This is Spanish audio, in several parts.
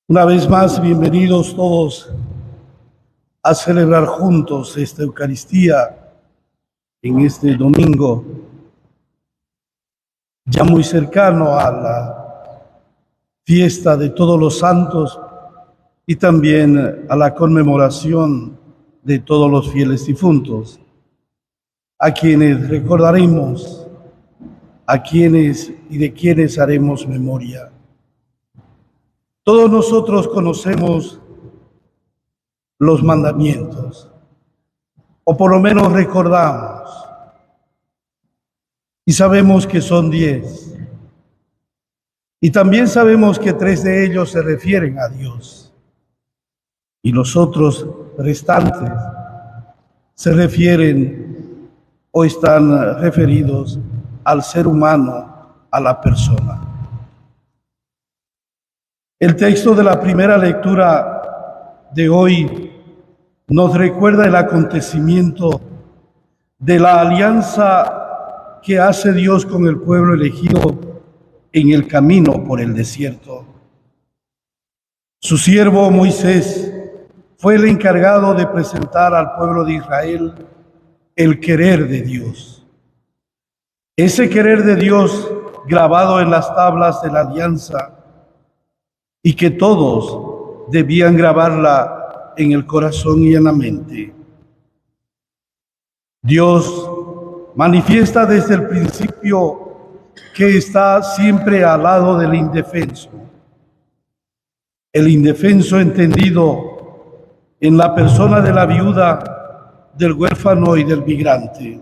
Una vez más, bienvenidos todos a celebrar juntos esta Eucaristía en este domingo, ya muy cercano a la fiesta de todos los santos y también a la conmemoración de todos los fieles difuntos, a quienes recordaremos, a quienes y de quienes haremos memoria. Todos nosotros conocemos los mandamientos, o por lo menos recordamos, y sabemos que son 10. Y también sabemos que 3 de ellos se refieren a Dios, y los otros restantes se refieren o están referidos al ser humano, a la persona. El texto de la primera lectura de hoy nos recuerda el acontecimiento de la alianza que hace Dios con el pueblo elegido en el camino por el desierto. Su siervo Moisés fue el encargado de presentar al pueblo de Israel el querer de Dios. Ese querer de Dios grabado en las tablas de la alianza, y que todos debían grabarla en el corazón y en la mente. Dios manifiesta desde el principio que está siempre al lado del indefenso. El indefenso entendido en la persona de la viuda, del huérfano y del migrante.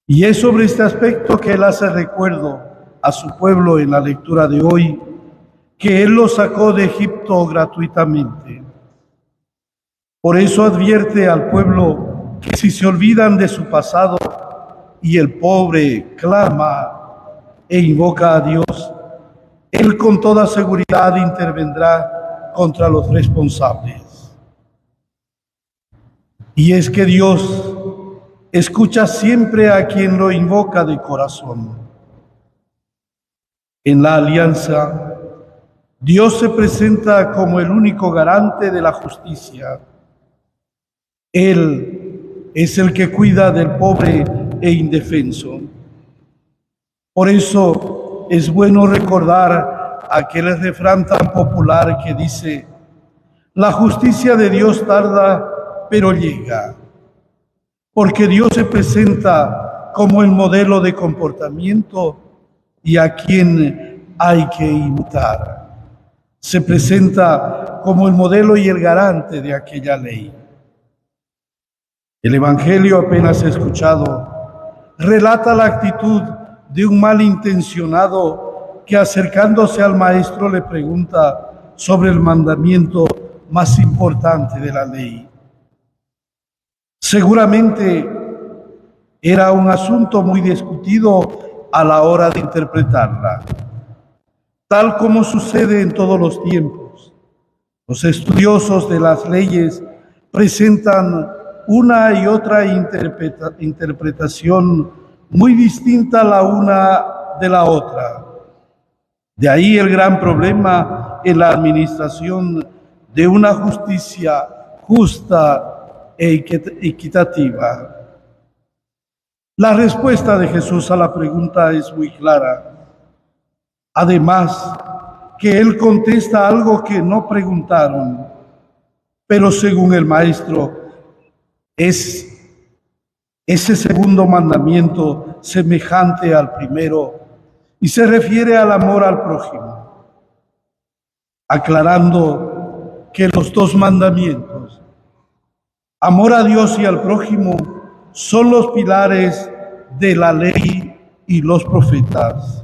Y es sobre este aspecto que Él hace recuerdo a su pueblo en la lectura de hoy, que Él los sacó de Egipto gratuitamente. Por eso advierte al pueblo que si se olvidan de su pasado y el pobre clama e invoca a Dios, Él con toda seguridad intervendrá contra los responsables. Y es que Dios escucha siempre a quien lo invoca de corazón. En la alianza, Dios se presenta como el único garante de la justicia. Él es el que cuida del pobre e indefenso. Por eso es bueno recordar aquel refrán tan popular que dice: la justicia de Dios tarda, pero llega. Porque Dios se presenta como el modelo de comportamiento y a quien hay que imitar. Se presenta como el modelo y el garante de aquella ley. El Evangelio apenas escuchado relata la actitud de un malintencionado que, acercándose al maestro, le pregunta sobre el mandamiento más importante de la ley. Seguramente era un asunto muy discutido a la hora de interpretarla. Tal como sucede en todos los tiempos, los estudiosos de las leyes presentan una y otra interpretación muy distinta la una de la otra. De ahí el gran problema en la administración de una justicia justa e equitativa. La respuesta de Jesús a la pregunta es muy clara. Además, que Él contesta algo que no preguntaron, pero según el Maestro, es ese segundo mandamiento semejante al primero y se refiere al amor al prójimo, aclarando que los 2 mandamientos, amor a Dios y al prójimo, son los pilares de la ley y los profetas.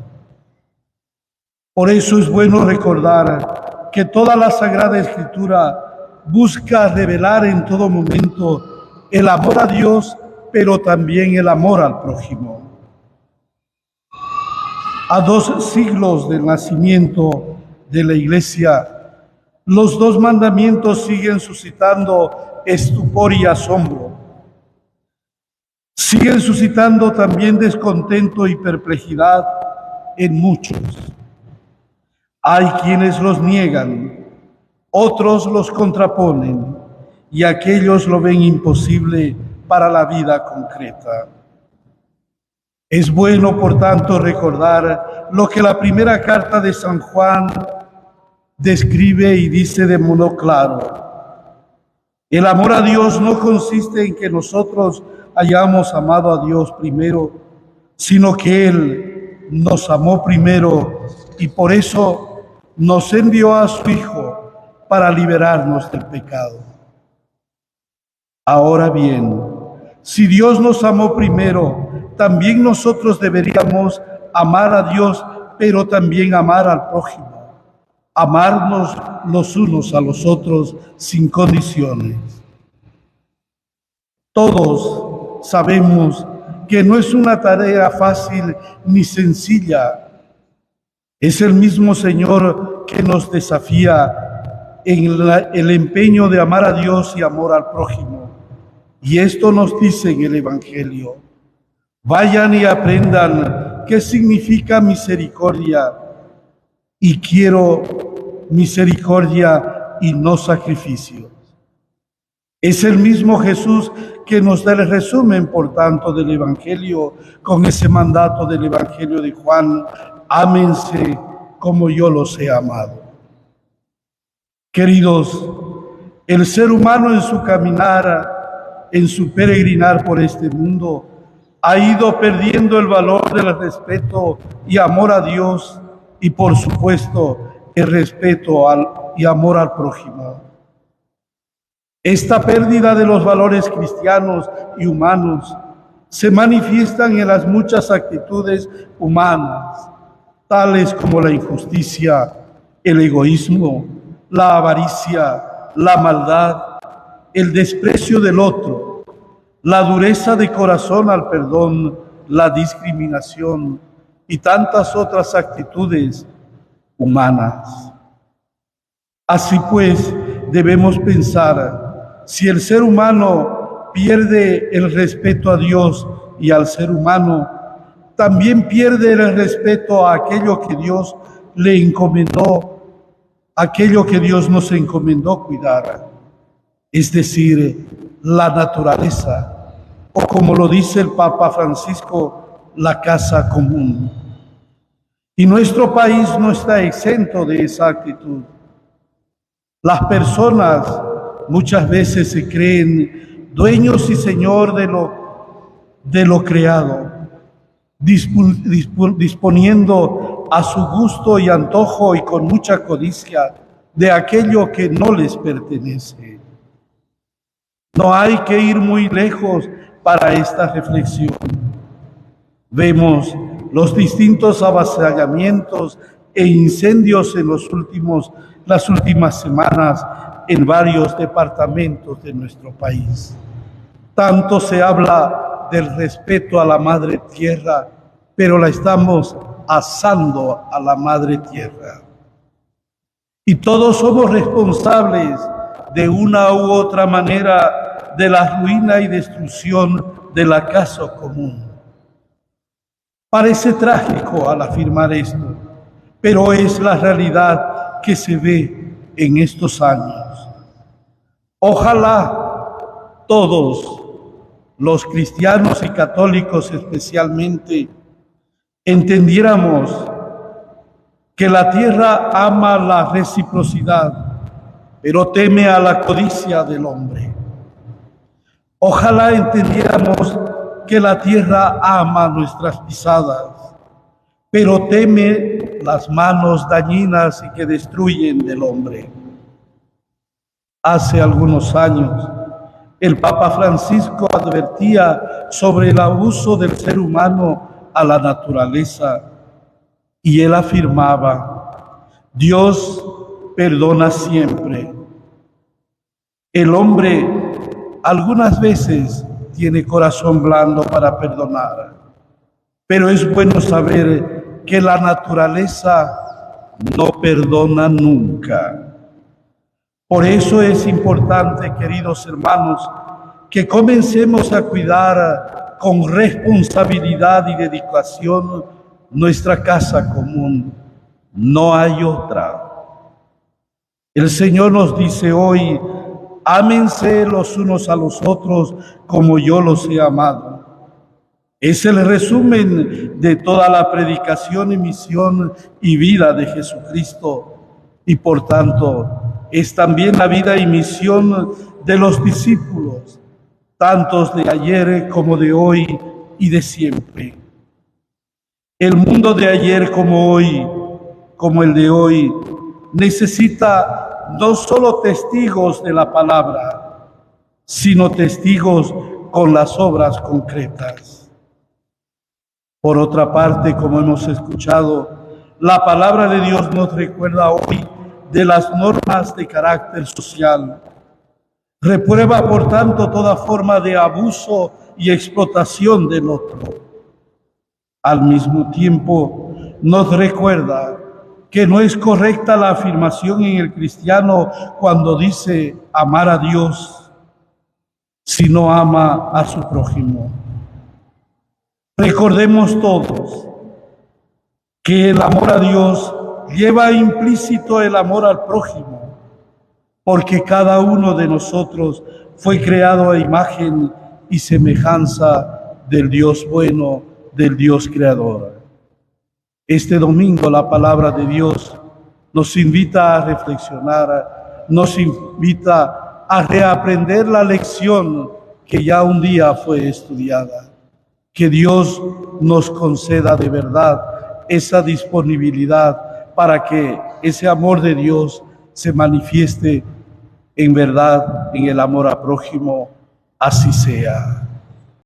Por eso es bueno recordar que toda la Sagrada Escritura busca revelar en todo momento el amor a Dios, pero también el amor al prójimo. A 2 siglos del nacimiento de la Iglesia, los 2 mandamientos siguen suscitando estupor y asombro. Siguen suscitando también descontento y perplejidad en muchos. Hay quienes los niegan, otros los contraponen y aquellos lo ven imposible para la vida concreta. Es bueno, por tanto, recordar lo que la primera carta de San Juan describe y dice de modo claro. El amor a Dios no consiste en que nosotros hayamos amado a Dios primero, sino que Él nos amó primero y por eso nos envió a su Hijo para liberarnos del pecado. Ahora bien, si Dios nos amó primero, también nosotros deberíamos amar a Dios, pero también amar al prójimo. Amarnos los unos a los otros sin condiciones. Todos sabemos que no es una tarea fácil ni sencilla. Es el mismo Señor que nos desafía en el empeño de amar a Dios y amor al prójimo. Y esto nos dice en el Evangelio: vayan y aprendan qué significa misericordia, y quiero misericordia y no sacrificios. Es el mismo Jesús que nos da el resumen, por tanto, del Evangelio con ese mandato del Evangelio de Juan: ámense como yo los he amado. Queridos, el ser humano en su caminar, en su peregrinar por este mundo, ha ido perdiendo el valor del respeto y amor a Dios y, por supuesto, el respeto y amor al prójimo. Esta pérdida de los valores cristianos y humanos se manifiestan en las muchas actitudes humanas, tales como la injusticia, el egoísmo, la avaricia, la maldad, el desprecio del otro, la dureza de corazón al perdón, la discriminación y tantas otras actitudes humanas. Así pues, debemos pensar: si el ser humano pierde el respeto a Dios y al ser humano, también pierde el respeto a aquello que Dios le encomendó, aquello que Dios nos encomendó cuidar, es decir, la naturaleza, o como lo dice el Papa Francisco, la casa común. Y nuestro país no está exento de esa actitud. Las personas muchas veces se creen dueños y señor de lo creado, disponiendo a su gusto y antojo y con mucha codicia de aquello que no les pertenece. No hay que ir muy lejos para esta reflexión. Vemos los distintos avasallamientos e incendios en las últimas semanas en varios departamentos de nuestro país. Tanto se habla del respeto a la Madre Tierra, pero la estamos asando a la Madre Tierra. Y todos somos responsables de una u otra manera de la ruina y destrucción de la casa común. Parece trágico al afirmar esto, pero es la realidad que se ve en estos años. Ojalá todos, los cristianos y católicos especialmente, entendiéramos que la tierra ama la reciprocidad, pero teme a la codicia del hombre. Ojalá entendiéramos que la tierra ama nuestras pisadas, pero teme las manos dañinas y que destruyen del hombre. Hace algunos años, el Papa Francisco advertía sobre el abuso del ser humano a la naturaleza y él afirmaba: Dios perdona siempre. El hombre algunas veces tiene corazón blando para perdonar, pero es bueno saber que la naturaleza no perdona nunca. Por eso es importante, queridos hermanos, que comencemos a cuidar con responsabilidad y dedicación nuestra casa común, no hay otra. El Señor nos dice hoy, ámense los unos a los otros como yo los he amado. Es el resumen de toda la predicación y misión y vida de Jesucristo, y por tanto es también la vida y misión de los discípulos, tantos de ayer como de hoy y de siempre. El mundo de ayer como hoy, como el de hoy, necesita no solo testigos de la palabra, sino testigos con las obras concretas. Por otra parte, como hemos escuchado, la palabra de Dios nos recuerda hoy de las normas de carácter social. Reprueba, por tanto, toda forma de abuso y explotación del otro. Al mismo tiempo, nos recuerda que no es correcta la afirmación en el cristiano cuando dice amar a Dios, si no ama a su prójimo. Recordemos todos que el amor a Dios lleva implícito el amor al prójimo, porque cada uno de nosotros fue creado a imagen y semejanza del Dios bueno, del Dios creador. Este domingo la palabra de Dios nos invita a reflexionar, nos invita a reaprender la lección que ya un día fue estudiada. Que Dios nos conceda de verdad esa disponibilidad para que ese amor de Dios se manifieste en verdad en el amor al prójimo. Así sea.